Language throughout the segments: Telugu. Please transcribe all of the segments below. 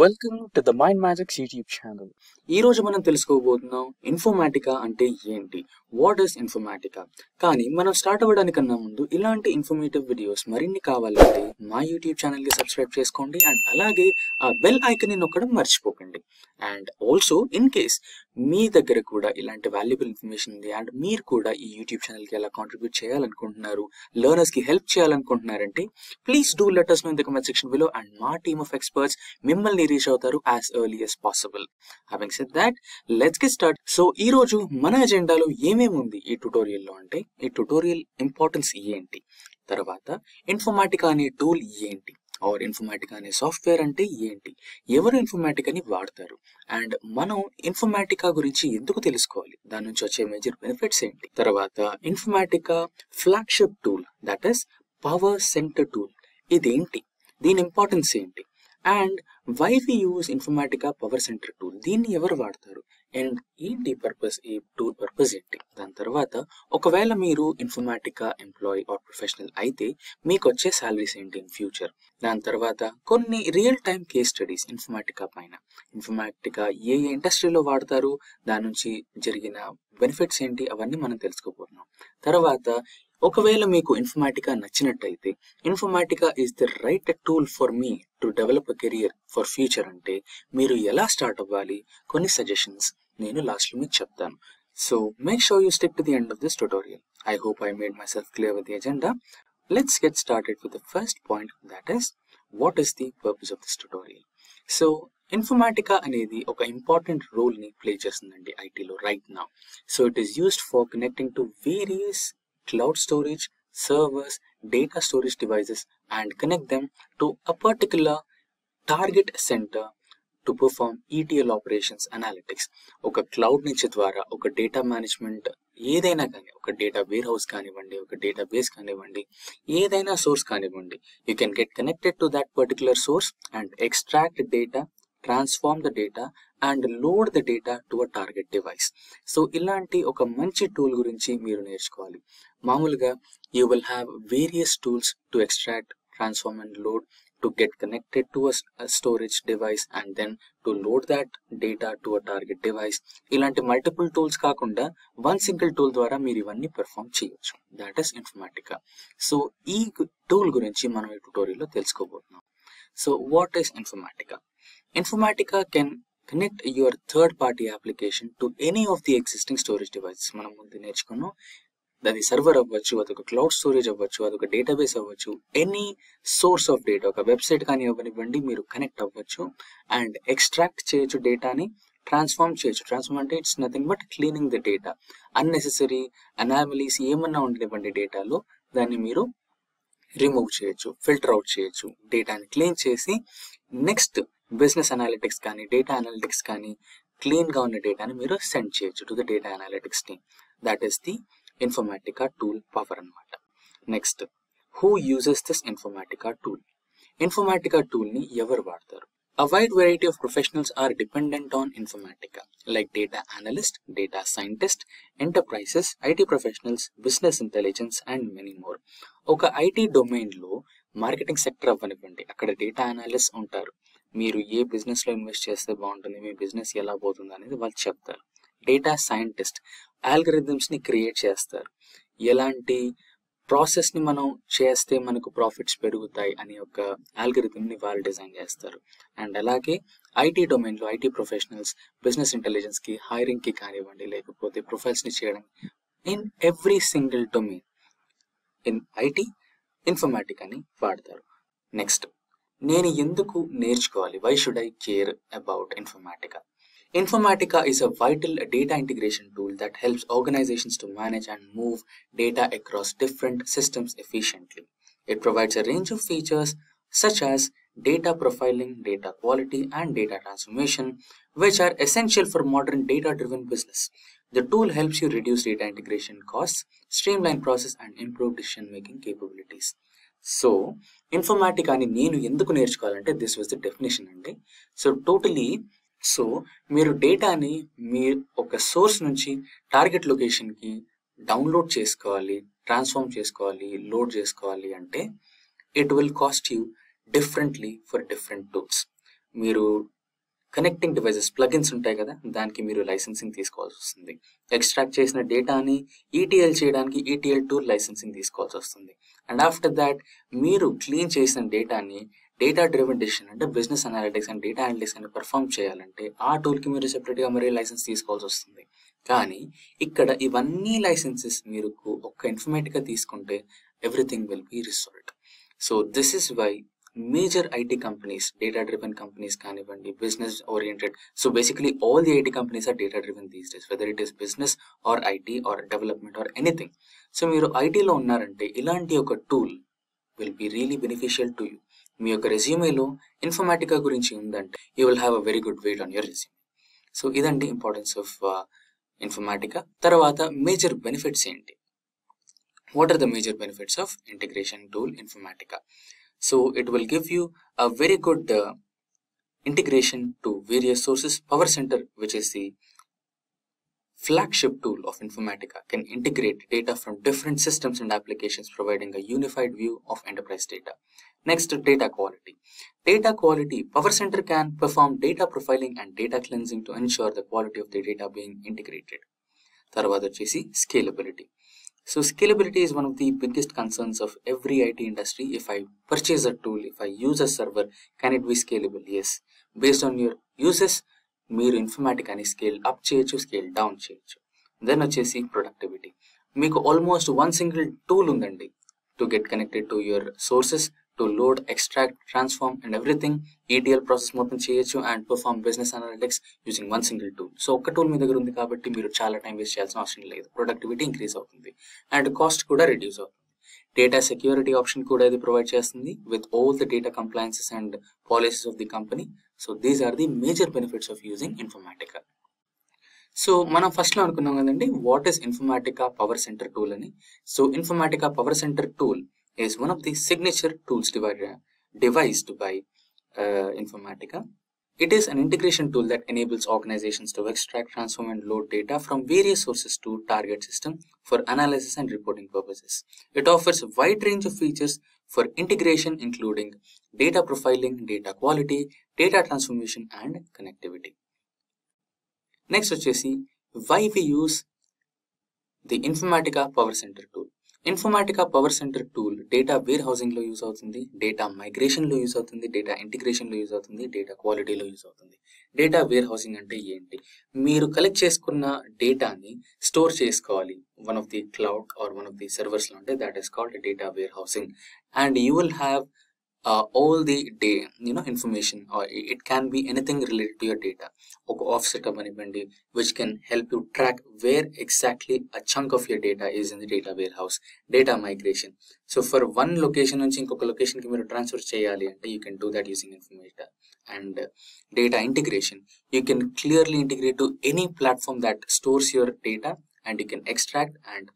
Welcome to the mind magics YouTube channel. ఈ రోజు మనం తెలుసుకోబోతున్నాం ఇన్ఫర్మాటికా అంటే ఏంటి, వాట్ ఇస్ ఇన్ఫర్మాటికా. కానీ మనం స్టార్ట్ అవ్వడానికన్నా ముందు ఇలాంటి ఇన్ఫర్మేటివ్ వీడియోస్ మరిన్ని కావాలంటే మా యూట్యూబ్ ఛానల్కి సబ్స్క్రైబ్ చేసుకోండి అండ్ అలాగే ఆ బెల్ ఐకన్ని నొక్కడం మర్చిపోకండి. అండ్ ఆల్సో ఇన్ కేస్ మీ దగ్గర కూడా ఇలాంటి వాల్యుబుల్ ఇన్ఫర్మేషన్ ఉంది అండ్ మీరు కూడా ఈ యూట్యూబ్ ఛానల్కి ఎలా కాంట్రిబ్యూట్ చేయాలనుకుంటున్నారు, లెర్నర్స్కి హెల్ప్ చేయాలనుకుంటున్నారంటే please do let us know in the comment section below and మా టీమ్ ఆఫ్ ఎక్స్పర్ట్స్ మిమ్మల్ని రీచ్ అవుతారు as early as possible. Having said that, let's get started. So ఈ రోజు మన ఎజెండాలో ఏమేమి ఉంది ఈ ట్యుటోరియల్లో అంటే, ఈ ట్యుటోరియల్ ఇంపార్టెన్స్ ఏంటి, తర్వాత ఇన్ఫర్మాటికా అనే టూల్ ఏంటి, ఆర్ ఇన్ఫర్మాటికా అనే సాఫ్ట్వేర్ అంటే ఏంటి, ఎవరు ఇన్ఫర్మాటికాని వాడతారు, అండ్ మనం ఇన్ఫర్మాటికా గురించి ఎందుకు తెలుసుకోవాలి, దాని నుంచి వచ్చే మేజర్ బెనిఫిట్స్ ఏంటి, తర్వాత Informatica flagship tool that is power center tool ఇదేంటి, దీని ఇంపార్టెన్స్ ఏంటి, and why we use Informatica power center tool, దీన్ని ఎవరు వాడతారు అండ్ ఏంటి పర్పస్, ఈ టూల్ పర్పస్ ఏంటి. దాని తర్వాత ఒకవేళ మీరు ఇన్ఫర్మాటికా ఎంప్లాయీ ఆర్ ప్రొఫెషనల్ అయితే మీకు వచ్చే సాలరీస్ ఏంటి ఇన్ ఫ్యూచర్. దాని తర్వాత కొన్ని రియల్ టైమ్ కేస్ స్టడీస్ ఇన్ఫర్మాటికా పైన, ఇన్ఫర్మాటికా ఏ ఇండస్ట్రీలో వాడతారు, దాని నుంచి జరిగిన బెనిఫిట్స్ ఏంటి, అవన్నీ మనం తెలుసుకోబోతున్నాం. తర్వాత ఒకవేళ మీకు ఇన్ఫర్మాటికా నచ్చినట్టయితే, Informatica is the right tool for me to develop a career for future అంటే మీరు ఎలా స్టార్ట్ అవ్వాలి, కొన్ని సజెషన్స్ నేను లాస్ట్లో మీకు చెప్తాను. So make sure you stick to the end of this tutorial. I hope I made myself clear with the agenda. Let's get started with the first point, that is what is the purpose of this tutorial. So Informatica అనేది ఒక ఇంపార్టెంట్ రోల్ని ప్లే చేస్తుందండి ఐటీలో right now. So it is used for connecting to various cloud storage, servers, data storage devices and connect them to a particular target center to perform ETL operations analytics. ఒక క్లౌడ్ నుంచి ద్వారా ఒక డేటా మేనేజ్మెంట్ ఏదైనా కానీ, ఒక డేటా వేర్ హౌస్ కానివ్వండి, ఒక డేటా బేస్ కానివ్వండి, ఏదైనా సోర్స్ కానివ్వండి, you can get connected to that particular source and extract data, transform the data and load the data to a target device. So ఇలాంటి ఒక మంచి టూల్ గురించి మీరు నేర్చుకోవాలి. మామూలుగా you will have various tools to extract, transform and load, to get connected to a storage device and then to load that data to a target device. ఇలాంటి మల్టిపుల్ టూల్స్ కాకుండా వన్ సింగిల్ టూల్ ద్వారా మీరు ఇవన్నీ పెర్ఫామ్ చేయొచ్చు. That is Informatica. సో ఈ టూల్ గురించి మనం ఈ ట్యుటోరియల్లో తెలుసుకోబోతున్నాం. So what is Informatica? Informatica can connect your third-party application to any of the existing storage devices. మనం ముందు నేర్చుకున్నాం, అది సర్వర్ అవ్వచ్చు, అదొక క్లౌడ్ స్టోరేజ్ అవ్వచ్చు, అదొక డేటాబేస్ అవ్వచ్చు, ఎనీ సోర్స్ ఆఫ్ డేటా, ఒక వెబ్సైట్ కానీ ఇవ్వనివ్వండి, మీరు కనెక్ట్ అవ్వచ్చు అండ్ ఎక్స్ట్రాక్ట్ చేయొచ్చు, డేటాని ట్రాన్స్ఫార్మ్ చేయొచ్చు. ట్రాన్స్ఫార్మ్ అంటే it's nothing but cleaning the data. Unnecessary anomalies ఏమన్నా ఉండనివ్వండి డేటాలో, దాన్ని మీరు రిమూవ్ చేయొచ్చు, ఫిల్టర్ అవుట్ చేయొచ్చు, డేటాని క్లీన్ చేసి నెక్స్ట్ బిజినెస్ అనాలిటిక్స్ కానీ, డేటా అనాలిటిక్స్ కానీ, క్లీన్గా ఉన్న డేటాని మీరు సెండ్ చేయొచ్చు to the data analytics team. That is the Informatica tool power అనమాట. Next, who uses this Informatica tool? Informatica టూల్ని ఎవరు వాడతారు? A wide variety of professionals are dependent on Informatica, like data analyst, data scientist, enterprises, IT professionals, business intelligence, and many more. ఒక ఐటీ డొమైన్లో మార్కెటింగ్ సెక్టర్ అవ్వనివ్వండి, అక్కడ డేటా అనలిస్ట్ ఉంటారు. మీరు ఏ బిజినెస్లో ఇన్వెస్ట్ చేస్తే బాగుంటుంది, మీ బిజినెస్ ఎలా పోతుంది అనేది వాళ్ళు చెప్తారు. డేటా సైంటిస్ట్ ఆల్గరిథమ్స్ని క్రియేట్ చేస్తారు, ఎలాంటి ప్రాసెస్ని మనం చేస్తే మనకు ప్రాఫిట్స్ పెరుగుతాయి అని ఒక ఆల్గరిథమ్ని వాళ్ళు డిజైన్ చేస్తారు. అండ్ అలాగే ఐటీ డొమైన్లో ఐటీ ప్రొఫెషనల్స్ బిజినెస్ ఇంటెలిజెన్స్కి, హైరింగ్కి కానివ్వండి, లేకపోతే ప్రొఫైల్స్ని చేయడం, in every single domain in IT ఇన్ఫర్మాటికాని వాడతారు. నెక్స్ట్, నేను ఎందుకు నేర్చుకోవాలి? Why should I care about Informatica? Informatica is a vital data integration tool that helps organizations to manage and move data across different systems efficiently. It provides a range of features such as data profiling, data quality, and data transformation, which are essential for modern data-driven business. The tool helps you reduce data integration costs, streamline process, and improve decision-making capabilities. So, Informatica-ni నేను ఎందుకు నేర్చుకోవాలంటే, this was the definition అండి. సో మీరు డేటాని మీరు ఒక సోర్స్ నుంచి టార్గెట్ లొకేషన్కి డౌన్లోడ్ చేసుకోవాలి, ట్రాన్స్ఫార్మ్ చేసుకోవాలి, లోడ్ చేసుకోవాలి అంటే it will cost you differently for different tools. మీరు కనెక్టింగ్ డివైజెస్ ప్లగిన్స్ ఉంటాయి కదా, దానికి మీరు లైసెన్సింగ్ తీసుకోవాల్సి వస్తుంది. ఎక్స్ట్రాక్ట్ చేసిన డేటాని ఈటీఎల్ చేయడానికి ఈటీఎల్ టూల్ లైసెన్సింగ్ తీసుకోవాల్సి వస్తుంది. అండ్ ఆఫ్టర్ దాట్ మీరు క్లీన్ చేసిన డేటాని డేటా డ్రివెన్ డెసిషన్ అంటే business analytics and data analytics అని పర్ఫామ్ చేయాలంటే ఆ టూల్కి మీరు సెపరేట్గా మరీ లైసెన్స్ తీసుకోవాల్సి వస్తుంది. కానీ ఇక్కడ ఇవన్నీ లైసెన్సెస్ మీరు ఒక్క ఇన్ఫర్మేటిక్గా తీసుకుంటే everything will be resolved. So this is why major IT companies, data driven companies కానివ్వండి, business oriented, so basically all the IT companies are data driven these days, whether it is business or IT or development or anything. So మీరు ఐటీలో ఉన్నారంటే ఇలాంటి ఒక tool will be really beneficial to you. మీ యొక్క రెజ్యూమేలో ఇన్ఫర్మాటికా గురించి ఉందంటే you will have a very good weight on your resume. So ఇదండి ఇంపార్టెన్స్ ఆఫ్ ఇన్ఫర్మాటికా. తర్వాత మేజర్ బెనిఫిట్స్ ఏంటి? What are the major benefits of integration tool Informatica? So it will give you a very good integration to various sources. PowerCenter, which is the flagship tool of Informatica, can integrate data from different systems and applications, providing a unified view of enterprise data. Next, data quality. Data quality. PowerCenter can perform data profiling and data cleansing to ensure the quality of the data being integrated. Tarvada chesi scalability. So scalability is one of the biggest concerns of every IT industry. If I purchase a tool, if I use a server, can it be scalable? Yes. Based on your uses, మీరు ఇన్ఫర్మాటికాని స్కేల్ అప్ చేయొచ్చు, స్కేల్ డౌన్ చేయొచ్చు. దెన్ వచ్చేసి ప్రొడక్టివిటీ. మీకు ఆల్మోస్ట్ వన్ సింగిల్ టూల్ ఉందండి to get connected to your sources, to load, extract, transform and everything. ETL process మొత్తం చేయొచ్చు and perform business analytics using one single tool. So ఒక్క టూల్ మీ దగ్గర ఉంది కాబట్టి మీరు చాలా టైం వేస్ట్ చేయాల్సిన అవసరం లేదు. ప్రొడక్టివిటీ ఇంక్రీజ్ అవుతుంది అండ్ కాస్ట్ కూడా రిడ్యూస్ అవుతుంది. డేటా సెక్యూరిటీ ఆప్షన్ కూడా ఇది ప్రొవైడ్ చేస్తుంది with all the data compliances and policies of the company. So these are the major benefits of using Informatica. So మనం ఫస్ట్లో అనుకున్నాం కదండి what is Informatica power center tool అని. So Informatica power center tool is one of the signature tools devised by Informatica. It is an integration tool that enables organizations to extract, transform and load data from various sources to target system for analysis and reporting purposes. It offers a wide range of features for integration including data profiling, data quality, data transformation and connectivity. Next వచ్చేసి why we use the Informatica Power Center tool. Informatica power center tool data వేర్ హౌసింగ్లో యూజ్ అవుతుంది, డేటా మైగ్రేషన్లో యూజ్ అవుతుంది, డేటా ఇంటిగ్రేషన్లో యూజ్ అవుతుంది, డేటా క్వాలిటీలో యూజ్ అవుతుంది. డేటా వేర్ హౌసింగ్ అంటే ఏంటి? మీరు కలెక్ట్ చేసుకున్న డేటాని స్టోర్ చేసుకోవాలి one of the cloud or one of the సర్వర్స్లో ఉంటే that is called data warehousing. And you will have all the day information, or it can be anything related to your data. Okay, offset avanivendi which can help you track where exactly a chunk of your data is in the data warehouse. Data migration, so for one location nunchi inkoka location ki meeru transfer cheyali ante you can do that using Informatica. And data integration, you can clearly integrate to any platform that stores your data and you can extract and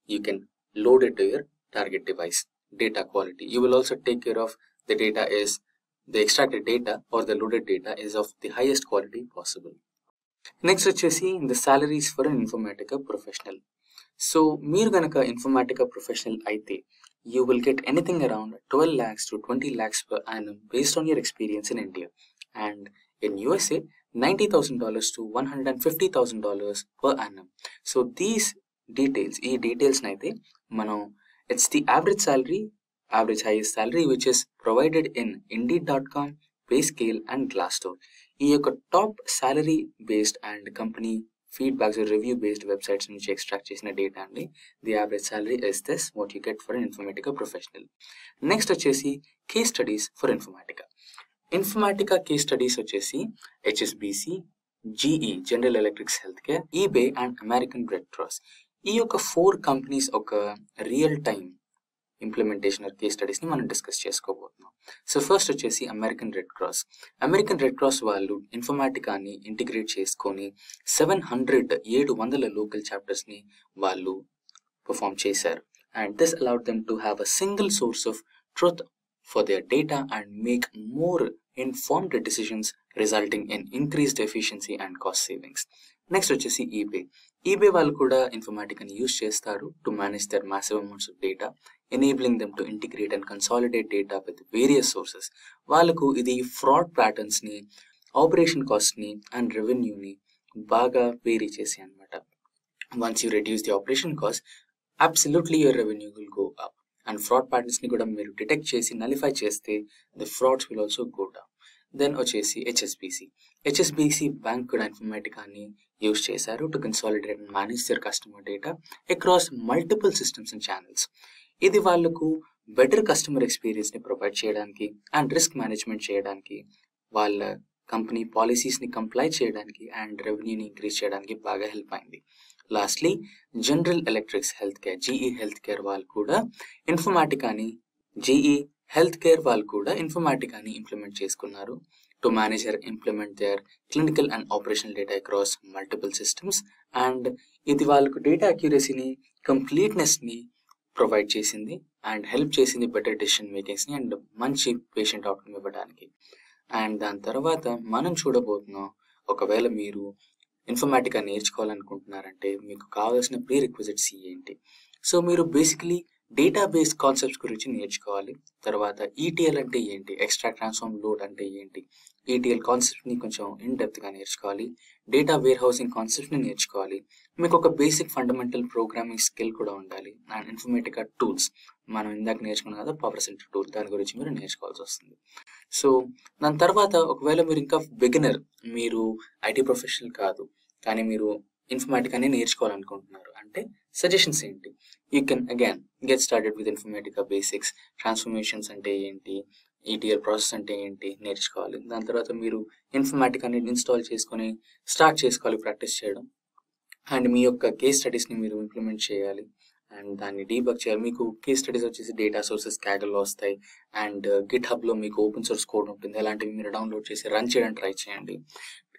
you can load it to your target device. Data quality, you will also take care of the data is the extracted data or the loaded data is of the highest quality possible. Next వచ్చేసి the salaries for an Informatica professional. So మీరు గనక Informatica professional అయితే you will get anything around 12 lakhs to 20 lakhs per annum based on your experience in India, and in USA $90,000 to $150,000 per annum. So these details, ఈ డీటెయిల్స్ అయితే మనం it's the average highest salary which is provided in Indeed.com, Payscale and Glassdoor. ఈ యొక్క top salary based and company feedbacks review based websites నుంచి ఎక్స్ట్రాక్ట్ చేసిన డేటా అండి. The average salary is this what you get for Informatica professional. Next వచ్చేసి case studies for Informatica. Informatica case studies వచ్చేసి HSBC, GE general electrics health care, eBay and American Red Cross. ఈ యొక్క 4 కంపెనీస్ ఒక real time implementation or case స్టడీస్ని మనం డిస్కస్ చేసుకోబోతున్నాం. సో ఫస్ట్ వచ్చేసి అమెరికన్ రెడ్ క్రాస్ వాళ్ళు ఇన్ఫర్మాటికాని ఇంటిగ్రేట్ చేసుకొని 700 లోకల్ చాప్టర్స్ని వాళ్ళు పర్ఫామ్ చేశారు. And this allowed them to have a single source of truth for their data and make more informed decisions, resulting in increased efficiency and cost savings. Next వచ్చేసి ఈబే వాళ్ళు కూడా ఇన్ఫర్మాటికాని యూజ్ చేస్తారు to manage their massive amounts of data. enabling them to integrate and consolidate data with various sources. వాళ్ళకు ఇది ఫ్రాడ్ ప్యాటర్న్స్ని, ఆపరేషన్ కాస్ట్ని అండ్ రెవెన్యూని బాగా వేరీ చేసాయి అనమాట. Once you reduce the operation cost, absolutely your revenue will go up. And fraud patterns ni kuda మీరు డిటెక్ట్ చేసి నలిఫై చేస్తే the frauds will also go down. Then వచ్చేసి HSBC బ్యాంక్ కూడా ఇన్ఫర్మేటికాని యూజ్ చేశారు to consolidate and manage their customer data across multiple systems and channels. ఇది వాళ్ళకు బెటర్ కస్టమర్ ఎక్స్పీరియన్స్ ని ప్రొవైడ్ చేయడానికి అండ్ రిస్క్ మేనేజ్మెంట్ చేయడానికి, వాళ్ళ కంపెనీ పాలసీస్ని కంప్లై చేయడానికి అండ్ రెవెన్యూని ఇంక్రీజ్ చేయడానికి బాగా హెల్ప్ అయింది. Lastly general electrics health care, GE health care వాళ్ళు కూడా ఇన్ఫర్మాటికాని ఇంప్లిమెంట్ చేసుకున్నారు to manage or implement their clinical and operational data across multiple systems. And ఇది వాళ్ళకు డేటా అక్యురసీని, కంప్లీట్నెస్ని ప్రొవైడ్ చేసింది అండ్ హెల్ప్ చేసింది బెటర్ డెసిషన్ మేకింగ్స్ని అండ్ మంచి పేషెంట్ అవుట్కమ్ ఇవ్వడానికి. అండ్ దాని తర్వాత మనం చూడబోతున్నాం, ఒకవేళ మీరు ఇన్ఫర్మాటికా నేర్చుకోవాలనుకుంటున్నారంటే మీకు కావాల్సిన ప్రీ రిక్విజిట్స్ ఏంటి. సో మీరు బేసికలీ డేటాబేస్ కాన్సెప్ట్స్ గురించి నేర్చుకోవాలి. తర్వాత ఈటీఎల్ అంటే ఏంటి, ఎక్స్ట్రాక్ట్ ట్రాన్స్ఫార్మ్ లోడ్ అంటే ఏంటి, ఈటీఎల్ కాన్సెప్ట్ని కొంచెం ఇన్ డెప్త్గా నేర్చుకోవాలి. డేటా వేర్ హౌసింగ్ కాన్సెప్ట్ని నేర్చుకోవాలి. మీకు ఒక బేసిక్ ఫండమెంటల్ ప్రోగ్రామింగ్ స్కిల్ కూడా ఉండాలి. అండ్ ఇన్ఫర్మేటికా టూల్స్ మనం ఇందాక నేర్చుకున్నాం కదా, పవర్ సెంటర్ టూల్, దాని గురించి మీరు నేర్చుకోవాల్సి వస్తుంది. సో దాని తర్వాత ఒకవేళ మీరు ఇంకా బిగినర్, మీరు ఐటీ ప్రొఫెషనల్ కాదు కానీ మీరు ఇన్ఫర్మాటికానే నేర్చుకోవాలనుకుంటున్నారు అంటే సజెషన్స్ ఏంటి? You can again get started with Informatica basics. Transformations అంటే ఏంటి, ఈటీఎల్ ప్రాసెస్ అంటే ఏంటి నేర్చుకోవాలి. దాని తర్వాత మీరు ఇన్ఫర్మాటికాని ఇన్స్టాల్ చేసుకొని స్టార్ట్ చేసుకోవాలి ప్రాక్టీస్ చేయడం. అండ్ మీ యొక్క కేస్ స్టడీస్ని మీరు ఇంప్లిమెంట్ చేయాలి అండ్ దాన్ని డీబగ్ చేయాలి. మీకు కేస్ స్టడీస్ వచ్చేసి డేటా సోర్సెస్ క్యాగల్లో వస్తాయి అండ్ గిట్ హబ్లో మీకు ఓపెన్ సోర్స్ కోడ్ ఉంటుంది. అలాంటివి మీరు డౌన్లోడ్ చేసి రన్ చేయడానికి ట్రై చేయండి.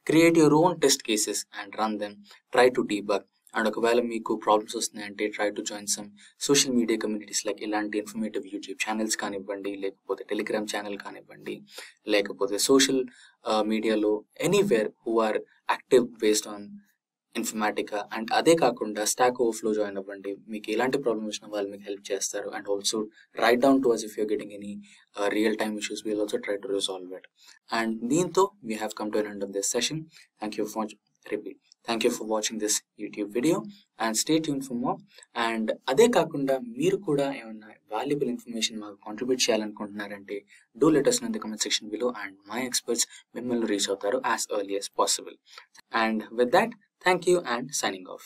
Create your own test cases and run them, try to debug. And ఒకవేళ మీకు ప్రాబ్లమ్స్ వస్తున్నాయంటే try to join some social media communities like ఇలాంటి ఇన్ఫర్మేటివ్ యూట్యూబ్ ఛానల్స్ కానివ్వండి, లేకపోతే టెలిగ్రామ్ ఛానల్ కానివ్వండి, లేకపోతే సోషల్ మీడియాలో anywhere who are active based on Informatica. And అదే కాకుండా స్టాక్ ఓవర్ఫ్లో జాయిన్ అవ్వండి. మీకు ఎలాంటి ప్రాబ్లమ్ వచ్చినా వాళ్ళు మీకు హెల్ప్ చేస్తారు. And also write down to us if you're getting any real time issues, will also try to resolve it. And దీంతో we have come to an end of this session. Thank you for watching this YouTube video and stay tuned for more. And అదే కాకుండా మీరు కూడా ఏమన్నా వాల్యుబుల్ ఇన్ఫర్మేషన్ మాకు కాంట్రిబ్యూట్ చేయాలనుకుంటున్నారంటే do let us know in the comment section below and my experts మిమ్మల్ని రీచ్ అవుతారు as early as possible. And with that, thank you and signing off.